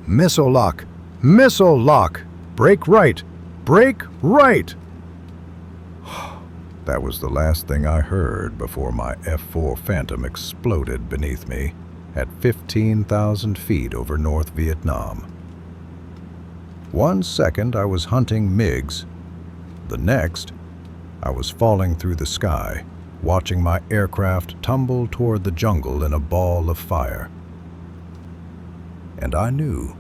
Missile lock! Missile lock! Brake right! Brake right! That was the last thing I heard before my F-4 Phantom exploded beneath me at 15,000 feet over North Vietnam. 1 second I was hunting MiGs. The next, I was falling through the sky, watching my aircraft tumble toward the jungle in a ball of fire. And I knew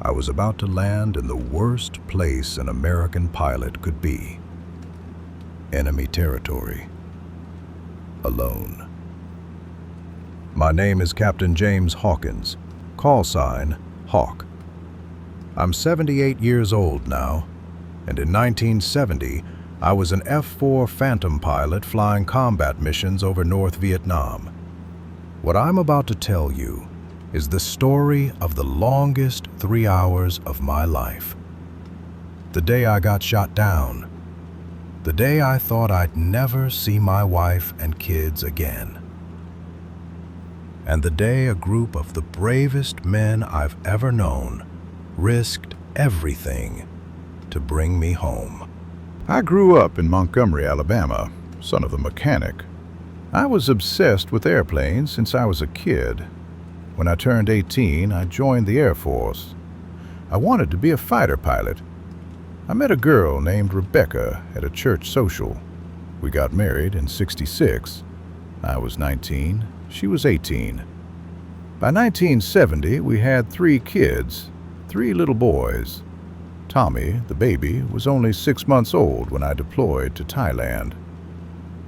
I was about to land in the worst place an American pilot could be. Enemy territory. Alone. My name is Captain James Hawkins, call sign Hawk. I'm 78 years old now, and in 1970, I was an F-4 Phantom pilot flying combat missions over North Vietnam. What I'm about to tell you is the story of the longest 3 hours of my life. The day I got shot down. The day I thought I'd never see my wife and kids again. And the day a group of the bravest men I've ever known risked everything to bring me home. I grew up in Montgomery, Alabama, son of a mechanic. I was obsessed with airplanes since I was a kid. When I turned 18, I joined the Air Force. I wanted to be a fighter pilot. I met a girl named Rebecca at a church social. We got married in '66. I was 19, she was 18. By 1970, we had 3 kids, 3 little boys. Tommy, the baby, was only 6 months old when I deployed to Thailand.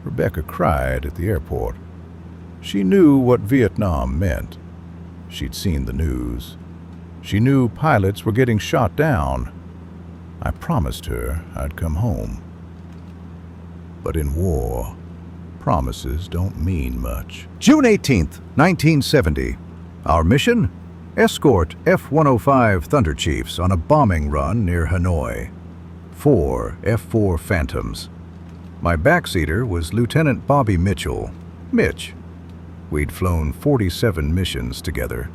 Rebecca cried at the airport. She knew what Vietnam meant. She'd seen the news. She knew pilots were getting shot down. I promised her I'd come home. But in war, promises don't mean much. June 18th, 1970. Our mission? Escort F-105 Thunder Chiefs on a bombing run near Hanoi. 4 F-4 Phantoms. My backseater was Lieutenant Bobby Mitchell, Mitch. We'd flown 47 missions together.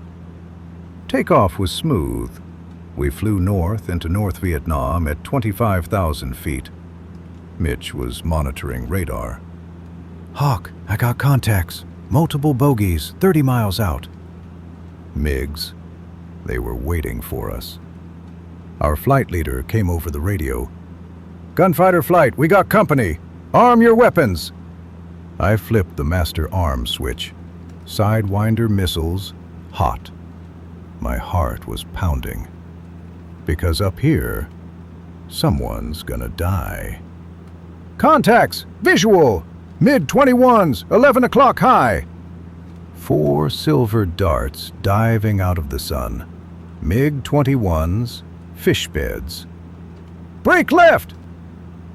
Takeoff was smooth. We flew north into North Vietnam at 25,000 feet. Mitch was monitoring radar. Hawk, I got contacts. Multiple bogies, 30 miles out. MiGs. They were waiting for us. Our flight leader came over the radio. Gunfighter flight, we got company. Arm your weapons. I flipped the master arm switch. Sidewinder missiles, hot. My heart was pounding. Because up here, someone's gonna die. Contacts! Visual! Mid-21s, 11 o'clock high. 4 silver darts diving out of the sun. MiG-21s, fish beds. Brake left!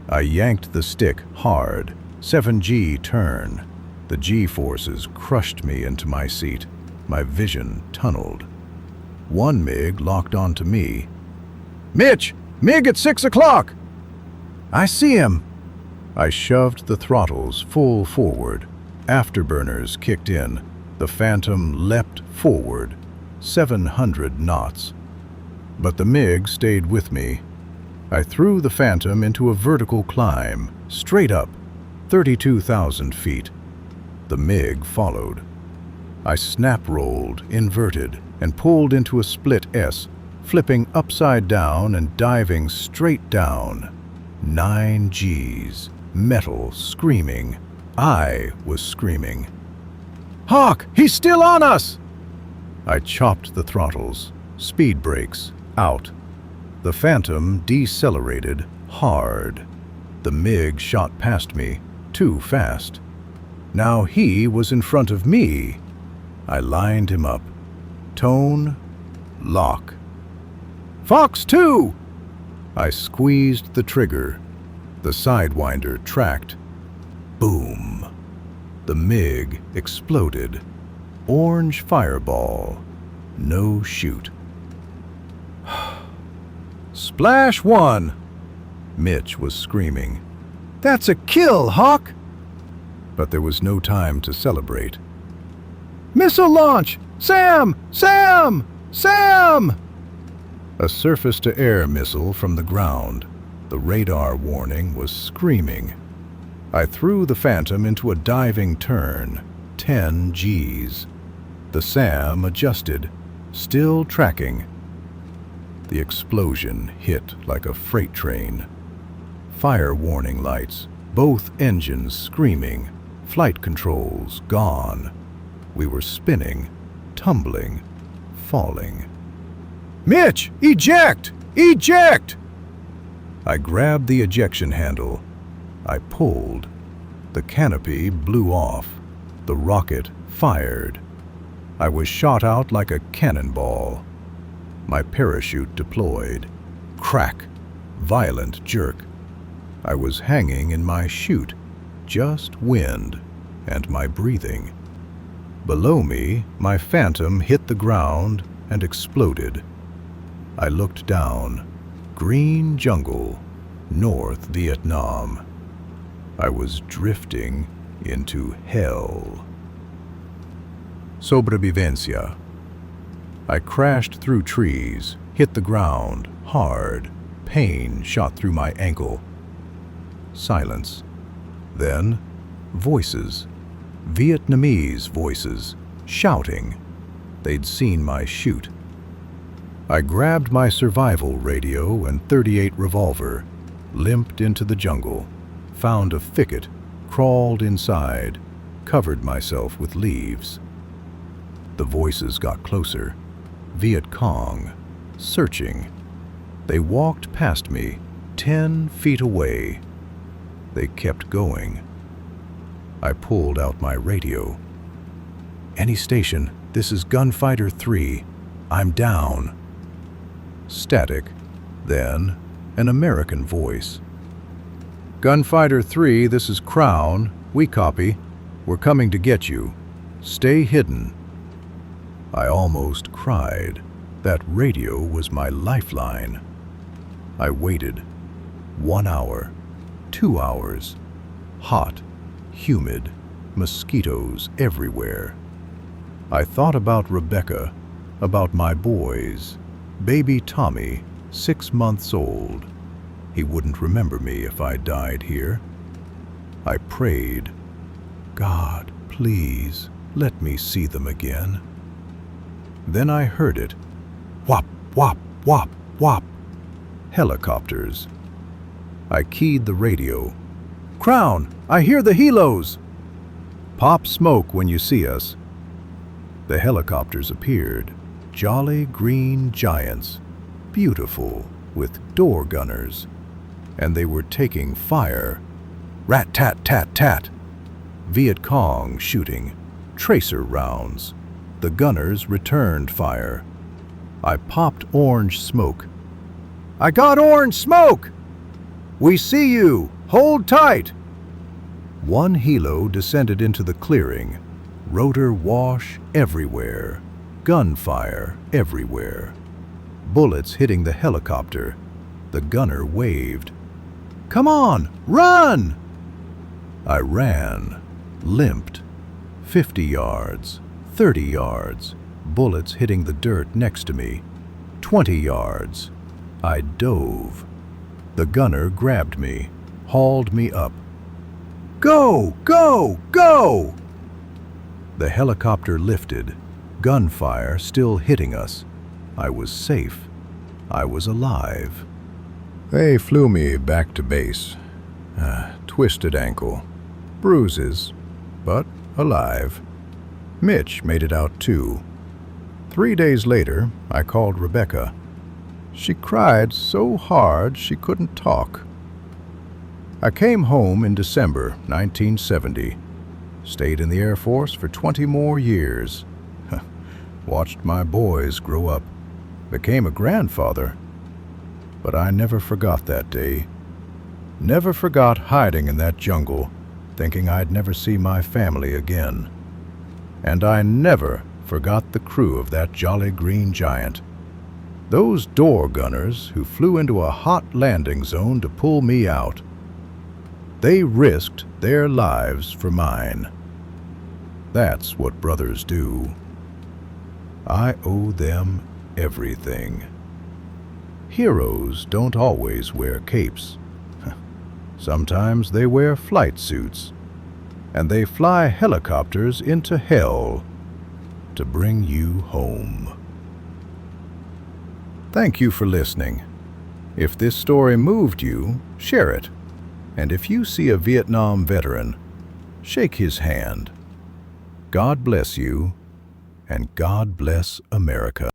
I yanked the stick hard. 7G turn. The G-forces crushed me into my seat. My vision tunneled. One MiG locked onto me. Mitch! MiG at 6 o'clock! I see him! I shoved the throttles full forward. Afterburners kicked in. The Phantom leapt forward, 700 knots. But the MiG stayed with me. I threw the Phantom into a vertical climb, straight up, 32,000 feet. The MiG followed. I snap-rolled, inverted, and pulled into a split S, flipping upside down and diving straight down. 9 Gs, metal screaming. I was screaming. Hawk, he's still on us! I chopped the throttles, speed brakes, out. The Phantom decelerated hard. The MiG shot past me, too fast. Now he was in front of me. I lined him up. Tone, lock. Fox 2! I squeezed the trigger. The Sidewinder tracked. Boom. The MiG exploded. Orange fireball. No shoot. Splash 1! Mitch was screaming. That's a kill, Hawk! But there was no time to celebrate. Missile launch! Sam! Sam! Sam! A surface-to-air missile from the ground. The radar warning was screaming. I threw the Phantom into a diving turn, 10 Gs. The SAM adjusted, still tracking. The explosion hit like a freight train. Fire warning lights, both engines screaming, flight controls gone. We were spinning, tumbling, falling. Mitch, eject! Eject! I grabbed the ejection handle. I pulled. The canopy blew off. The rocket fired. I was shot out like a cannonball. My parachute deployed. Crack! Violent jerk. I was hanging in my chute, just wind and my breathing. Below me, my Phantom hit the ground and exploded. I looked down. Green jungle, North Vietnam. I was drifting into hell. Sobrevivencia. I crashed through trees, hit the ground, hard. Pain shot through my ankle. Silence. Then, voices. Vietnamese voices, shouting. They'd seen my chute. I grabbed my survival radio and .38 revolver, limped into the jungle, found a thicket, crawled inside, covered myself with leaves. The voices got closer. Viet Cong, searching. They walked past me, 10 feet away. They kept going. I pulled out my radio. Any station, this is Gunfighter 3. I'm down. Static. Then, an American voice. Gunfighter 3, this is Crown. We copy. We're coming to get you. Stay hidden. I almost cried. That radio was my lifeline. I waited. 1 hour. 2 hours. Hot. Humid. Mosquitoes everywhere. I thought about Rebecca, about my boys. Baby Tommy, 6 months old. He wouldn't remember me if I died here. I prayed, God, please, let me see them again. Then I heard it. Whop, whop, whop, whop. Helicopters. I keyed the radio. Crown, I hear the helos. Pop smoke when you see us. The helicopters appeared. Jolly green giants, beautiful, with door gunners. And they were taking fire. Rat-tat-tat-tat. Viet Cong shooting. Tracer rounds. The gunners returned fire. I popped orange smoke. I got orange smoke! We see you! Hold tight! One helo descended into the clearing. Rotor wash everywhere. Gunfire everywhere. Bullets hitting the helicopter. The gunner waved. Come on, run! I ran, limped. 50 yards, 30 yards. Bullets hitting the dirt next to me. 20 yards. I dove. The gunner grabbed me, hauled me up. Go, go, go! The helicopter lifted. Gunfire still hitting us. I was safe. I was alive. They flew me back to base. Twisted ankle. Bruises, but alive. Mitch made it out too. 3 days later, I called Rebecca. She cried so hard she couldn't talk. I came home in December 1970. Stayed in the Air Force for 20 more years. Watched my boys grow up. Became a grandfather. But I never forgot that day. Never forgot hiding in that jungle, thinking I'd never see my family again. And I never forgot the crew of that Jolly Green Giant. Those door gunners who flew into a hot landing zone to pull me out. They risked their lives for mine. That's what brothers do. I owe them everything. Heroes don't always wear capes. Sometimes they wear flight suits, and they fly helicopters into hell to bring you home. Thank you for listening. If this story moved you, share it. And if you see a Vietnam veteran, shake his hand. God bless you, and God bless America.